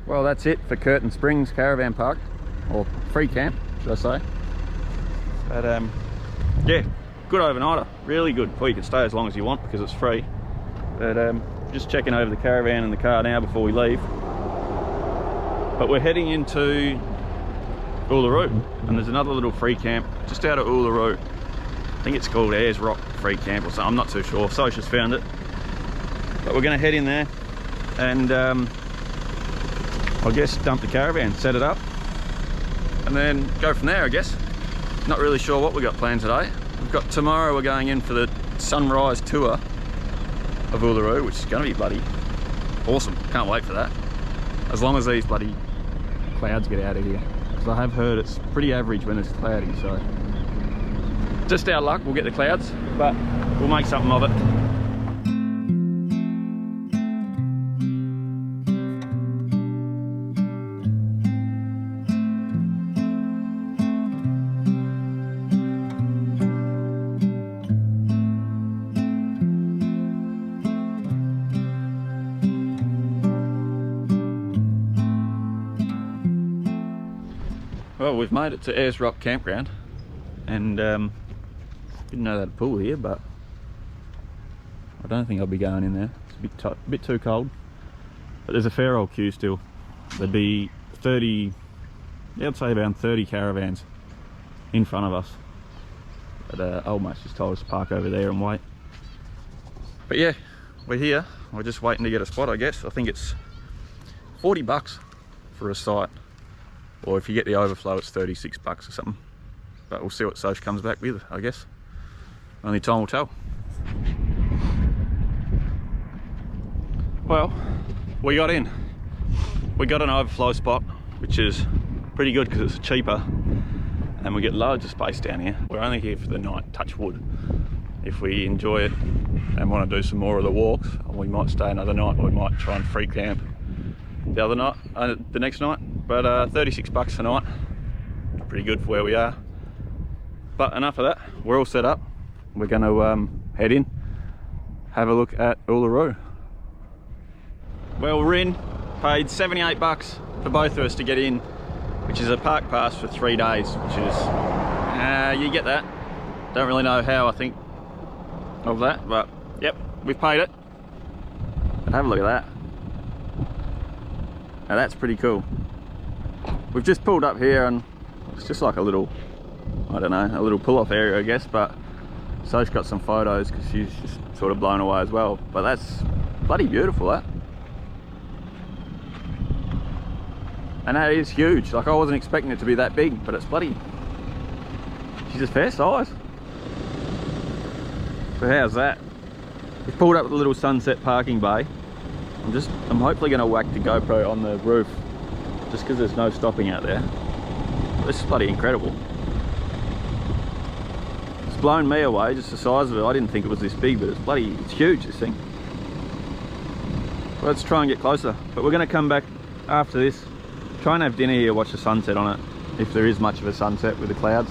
Well, that's it for Curtin Springs Caravan Park, or free camp, should I say. But yeah, good overnighter, really good. Well, you can stay as long as you want because it's free. But just checking over the caravan and the car now before we leave. But we're heading into Uluru, and there's another little free camp just out of Uluru. I think it's called Ayers Rock Free Camp or something, I'm not too sure. Socia's found it. But we're going to head in there and I guess dump the caravan, set it up, and then go from there, I guess. Not really sure what we got planned today. We've got tomorrow, we're going in for the sunrise tour of Uluru, which is going to be bloody awesome. Can't wait for that. As long as these bloody clouds get out of here. Because I have heard it's pretty average when it's cloudy, so. Just our luck, we'll get the clouds, but we'll make something of it. Well, we've made it to Ayers Rock campground, and didn't know they had a pool here, but I don't think I'll be going in there. It's a bit too cold, but there's a fair old queue still. There'd be 30, yeah, I'd say around 30 caravans in front of us. But old mate's just told us to park over there and wait. But yeah, we're here. We're just waiting to get a spot, I guess. I think it's 40 bucks for a site. Or if you get the overflow, it's 36 bucks or something. But we'll see what Soch comes back with, I guess. Only time will tell. Well, we got in. We got an overflow spot, which is pretty good because it's cheaper. And we get loads of space down here. We're only here for the night, touch wood. If we enjoy it and want to do some more of the walks, we might stay another night, or we might try and free camp the other night, the next night. But 36 bucks a night, pretty good for where we are. But enough of that, we're all set up. We're going to head in, have a look at Uluru. Well, we're in, paid 78 bucks for both of us to get in, which is a park pass for 3 days, which is, you get that. Don't really know how I think of that, but yep, we've paid it. But have a look at that. Now that's pretty cool. We've just pulled up here and it's just like a little, I don't know, a little pull-off area, I guess, but Soch got some photos because she's just sort of blown away as well. But that's bloody beautiful, that. And that is huge. Like, I wasn't expecting it to be that big, but it's bloody, she's a fair size. So how's that? We've pulled up with a little sunset parking bay. I'm hopefully going to whack the GoPro on the roof, just because there's no stopping out there. This is bloody incredible. It's blown me away, just the size of it. I didn't think it was this big, but it's huge, this thing. Let's try and get closer. But we're going to come back after this, try and have dinner here, watch the sunset on it, if there is much of a sunset with the clouds.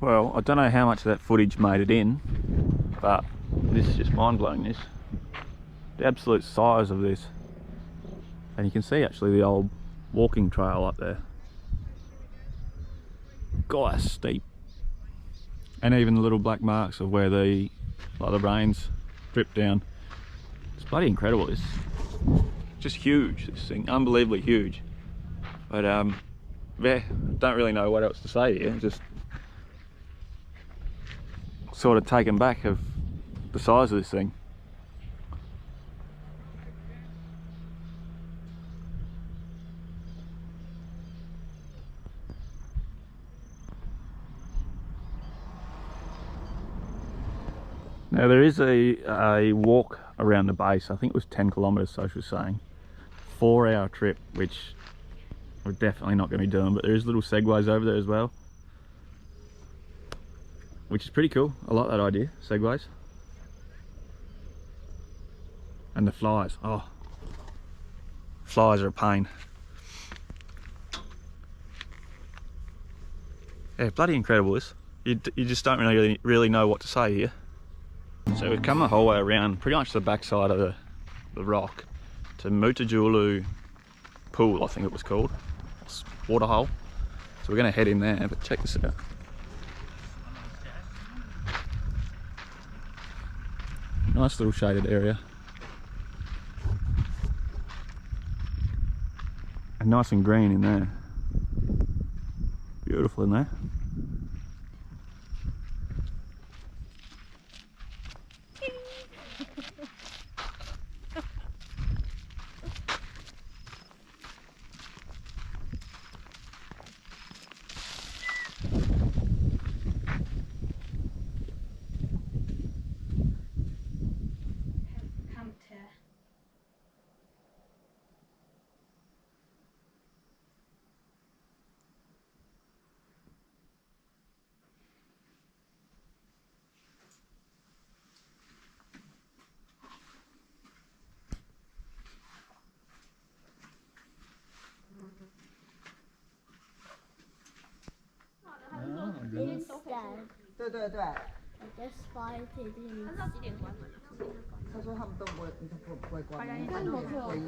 Well, I don't know how much of that footage made it in, but this is just mind-blowing, this. The absolute size of this. And you can see actually the old walking trail up there. God, that's steep. And even the little black marks of where the rains dripped down. It's bloody incredible, this. Just huge, this thing, unbelievably huge. But yeah, don't really know what else to say here. Just sort of taken back of the size of this thing. Now there is a walk around the base. I think it was 10 kilometers, so she was saying. 4-hour trip, which we're definitely not going to be doing, but there is little segways over there as well, which is pretty cool. I like that idea, segways. And the flies, oh, flies are a pain. Yeah, bloody incredible this. You just don't really know what to say here. So we've come the whole way around, pretty much the backside of the rock, to Uluru pool, I think it was called. It's waterhole. So we're going to head in there, but check this out. Nice little shaded area. And nice and green in there. Beautiful in there. Instead, 对对对， I just find it in. 他说他们都不会关，应该是不会。对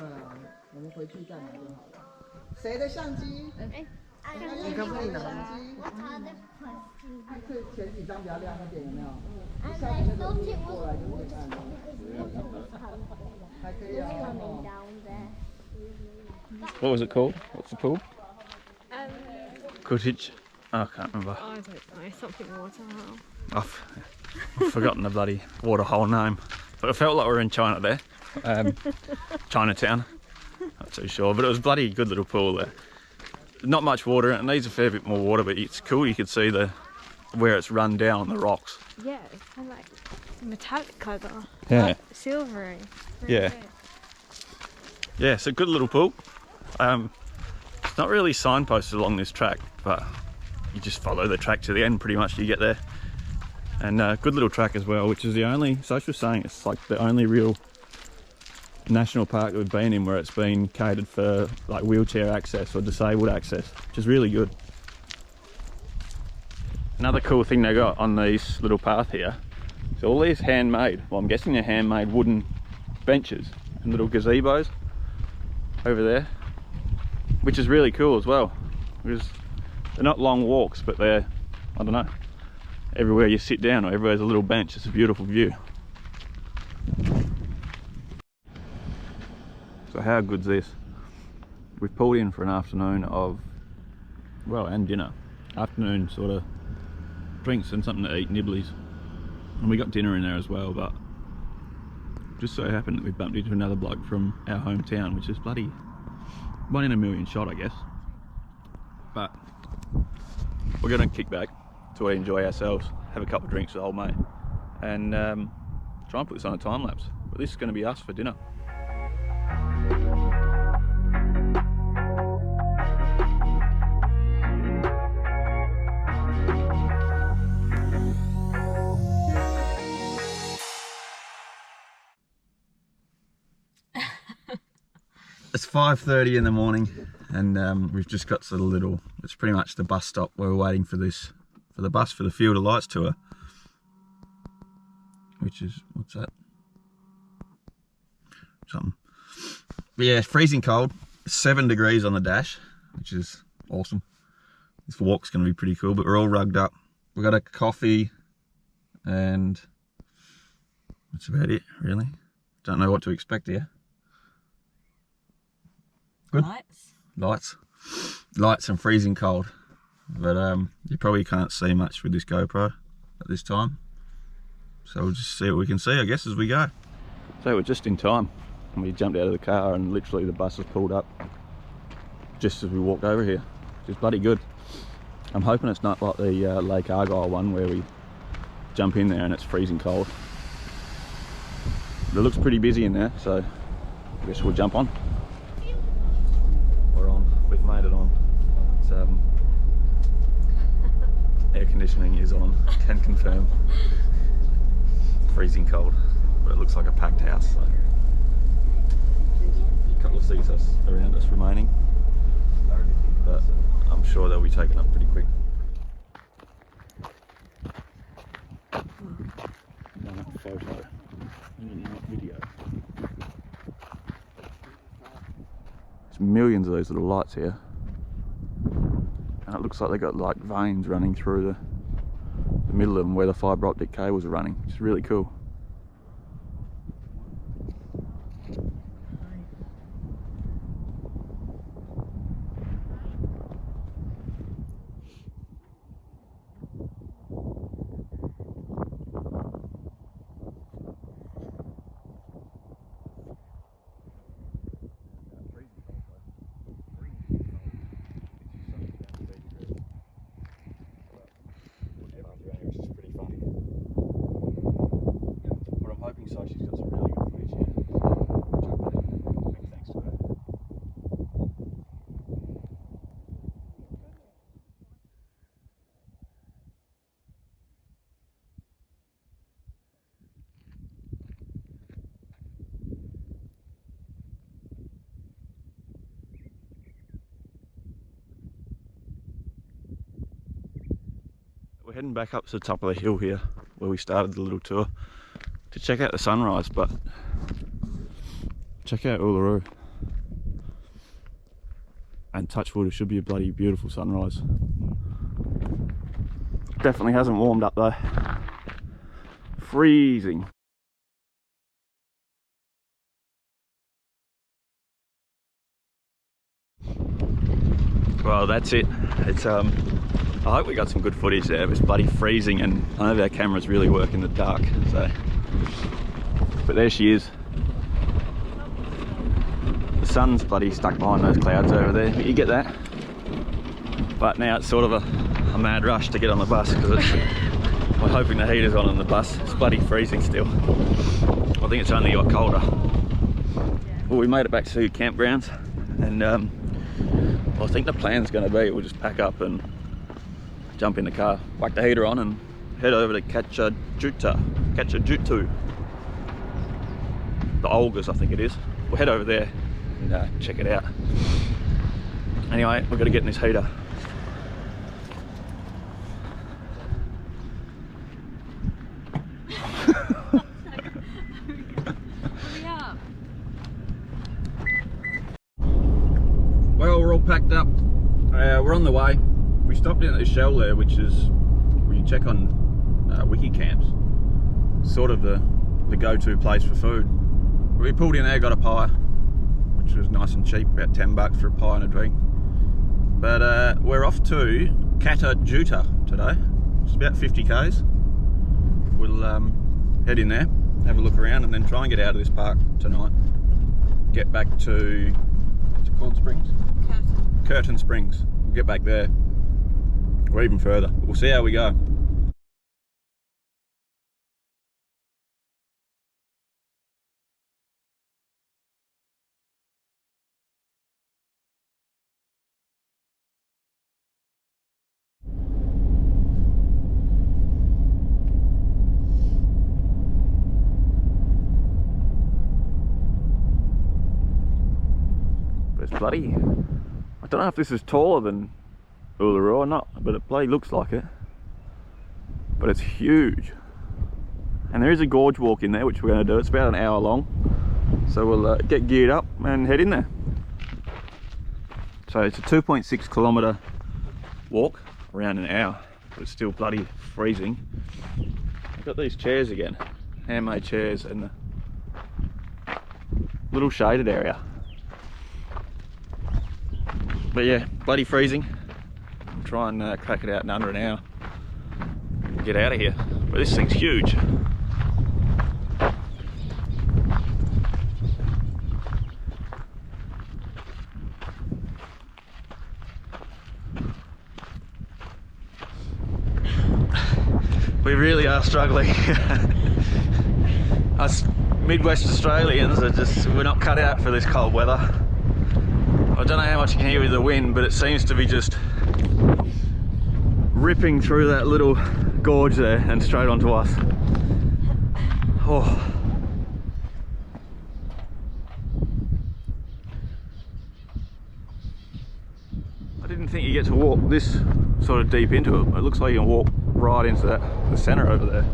啊，我们回去再买就好了。谁的相机？你可不可以拿相机？ What other questions? 还可以前几张比较亮一点，有没有？ And I thought it was water because water was coming down there. What was it called? What's the pool? Cottage. Oh, I can't remember. I don't know, something waterhole. I've forgotten the bloody waterhole name. But I felt like we were in China there. Chinatown. Not too sure, but it was a bloody good little pool there. Not much water, it needs a fair bit more water, but it's cool. You could see where it's run down on the rocks. Yeah, it's kind of like metallic colour. Yeah. Like silvery. Really Yeah. good. Yeah, it's a good little pool. It's not really signposted along this track, but you just follow the track to the end pretty much, you get there. And good little track as well, which is the only, so she was saying, it's like the only real national park that we've been in where it's been catered for like wheelchair access or disabled access, which is really good. Another cool thing they got on this little path here is all these handmade, well I'm guessing they're handmade wooden benches and little gazebos over there, which is really cool as well, because they're not long walks, but they're, I don't know, everywhere you sit down or everywhere's a little bench. It's a beautiful view. So how good's this? We've pulled in for an afternoon of, well, and dinner. Afternoon sort of drinks and something to eat, nibblies. And we got dinner in there as well, but just so happened that we bumped into another bloke from our hometown, which is bloody 1 in a million shot, I guess. But we're gonna kick back to enjoy ourselves, have a couple of drinks with old mate, and try and put this on a time lapse. But this is gonna be us for dinner. It's 5:30 in the morning and we've just got to the little, it's pretty much the bus stop where we're waiting for this, for the bus for the Field of Lights tour, which is, what's that? Something. But yeah, freezing cold, 7 degrees on the dash, which is awesome. This walk's going to be pretty cool, but we're all rugged up. We've got a coffee and that's about it, really. Don't know what to expect here. Good. Lights and freezing cold. But you probably can't see much with this GoPro at this time. So we'll just see what we can see, I guess, as we go. So we're just in time. And we jumped out of the car and literally the bus has pulled up just as we walked over here. Which is bloody good. I'm hoping it's not like the Lake Argyle one where we jump in there and it's freezing cold. But it looks pretty busy in there, so I guess we'll jump on. We're on. We've made it on. It's, air conditioning is on. Can confirm. Freezing cold, but it looks like a packed house. So. A couple of seats around us remaining, but I'm sure they'll be taken up pretty quick. Not photo, not video. There's millions of those little lights here, and it looks like they've got like veins running through the middle of them where the fibre optic cables are running, which is really cool. So she's got some really good footage here. Big thanks to her. We're heading back up to the top of the hill here where we started the little tour to check out the sunrise, but check out Uluru and touch wood, it should be a bloody beautiful sunrise. Definitely hasn't warmed up though. Freezing. Well, that's it. It's I hope we got some good footage there. It was bloody freezing and none of our cameras really work in the dark, so. But there she is. The sun's bloody stuck behind those clouds over there. You get that? But now it's sort of a mad rush to get on the bus because we're hoping the heater's on the bus. It's bloody freezing still. I think it's only got colder. Well, we made it back to campgrounds, and well, I think the plan's going to be we'll just pack up and jump in the car, whack the heater on, and head over to Kata Tjutu. The Olgas, I think it is. We'll head over there and check it out. Anyway, we've got to get in this heater. Well, we're all packed up. We're on the way. We stopped in at this shell there, which is where you check on wiki camps. Sort of the go-to place for food. We pulled in there, got a pie, which was nice and cheap, about 10 bucks for a pie and a drink. But we're off to Kata Tjutu today, which is about 50 k's. We'll head in there, have a look around, and then try and get out of this park tonight. Get back to, what's it called, Springs? Curtin Springs. We'll get back there, or even further. We'll see how we go. Bloody, my don't know if this is taller than Uluru or not, but it bloody looks like it. But it's huge. And there is a gorge walk in there, which we're going to do. It's about an hour long. So we'll get geared up and head in there. So it's a 2.6 kilometre walk, around an hour. But it's still bloody freezing. I've got these chairs again. Handmade chairs and the little shaded area. But yeah, bloody freezing. I'll try and crack it out in under an hour. Get out of here. But this thing's huge. We really are struggling. Us Midwest Australians are just, we're not cut out for this cold weather. I don't know how much you can hear with the wind, but it seems to be just ripping through that little gorge there and straight onto us. Oh. I didn't think you get to walk this sort of deep into it. It looks like you can walk right into the center over there.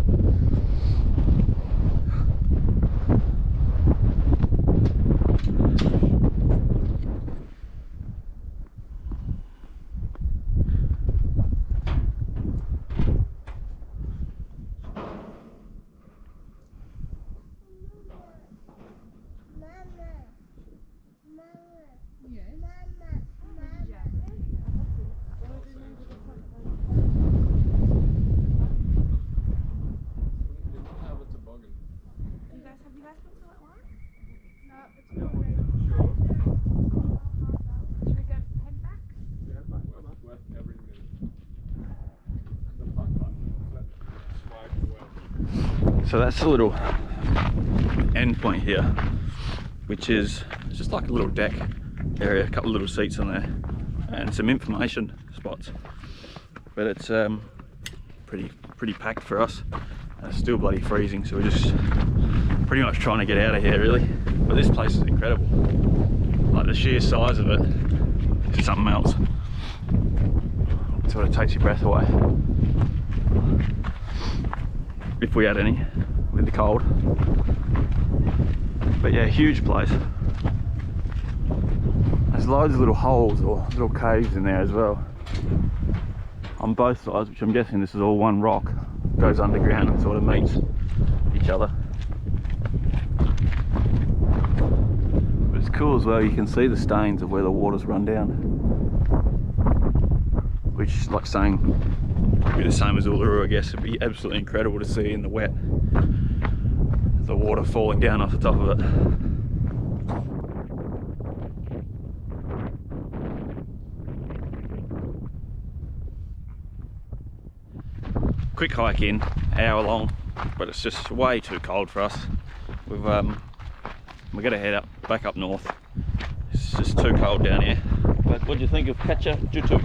So that's a little end point here, which is just like a little deck area, a couple of little seats on there and some information spots. But it's pretty packed for us, and it's still bloody freezing, so we're just pretty much trying to get out of here really. But this place is incredible. Like the sheer size of it is something else. It sort of takes your breath away. If we had any with the cold. But yeah, huge place. There's loads of little holes or little caves in there as well on both sides, which I'm guessing this is all one rock, goes underground and sort of meets each other. But it's cool as well, you can see the stains of where the water's run down, which is like saying it'd be the same as Uluru, I guess. It'd be absolutely incredible to see in the wet, the water falling down off the top of it. Quick hike in, hour long, but it's just way too cold for us. We've got to head back up north. It's just too cold down here. But what do you think of Kata Tjutu?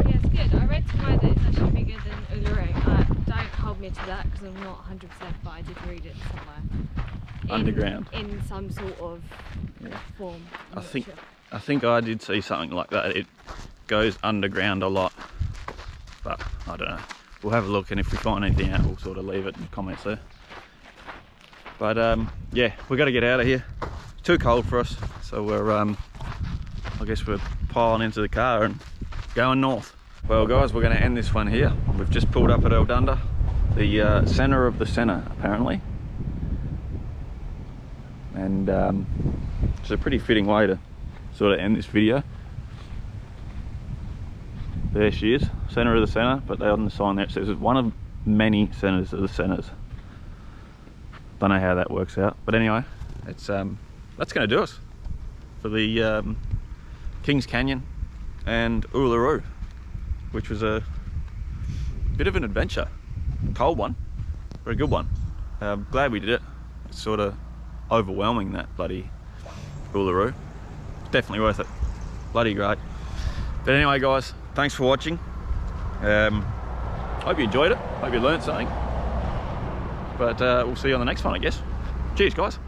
Yeah, it's good. I read somewhere that it's actually bigger than Uluru. Don't hold me to that because I'm not 100%, but I did read it somewhere. Underground. In some sort of form. I think I did see something like that. It goes underground a lot, but I don't know. We'll have a look, and if we find anything out, we'll sort of leave it in the comments there. But yeah, we got to get out of here. It's too cold for us, so we're I guess we're piling into the car and going north. Well guys, we're going to end this one here. We've just pulled up at Eldunda, the centre of the centre apparently, and it's a pretty fitting way to sort of end this video. There she is, centre of the centre, but on the sign there it says it's one of many centres of the centres. Don't know how that works out, but anyway, it's that's going to do us for the Kings Canyon and Uluru, which was a bit of an adventure. Cold one, but a good one. Glad we did it. It's sort of overwhelming, that bloody Uluru. Definitely worth it. Bloody great. But anyway guys, thanks for watching. Hope you enjoyed it. Hope you learned something. But we'll see you on the next one, I guess. Cheers guys.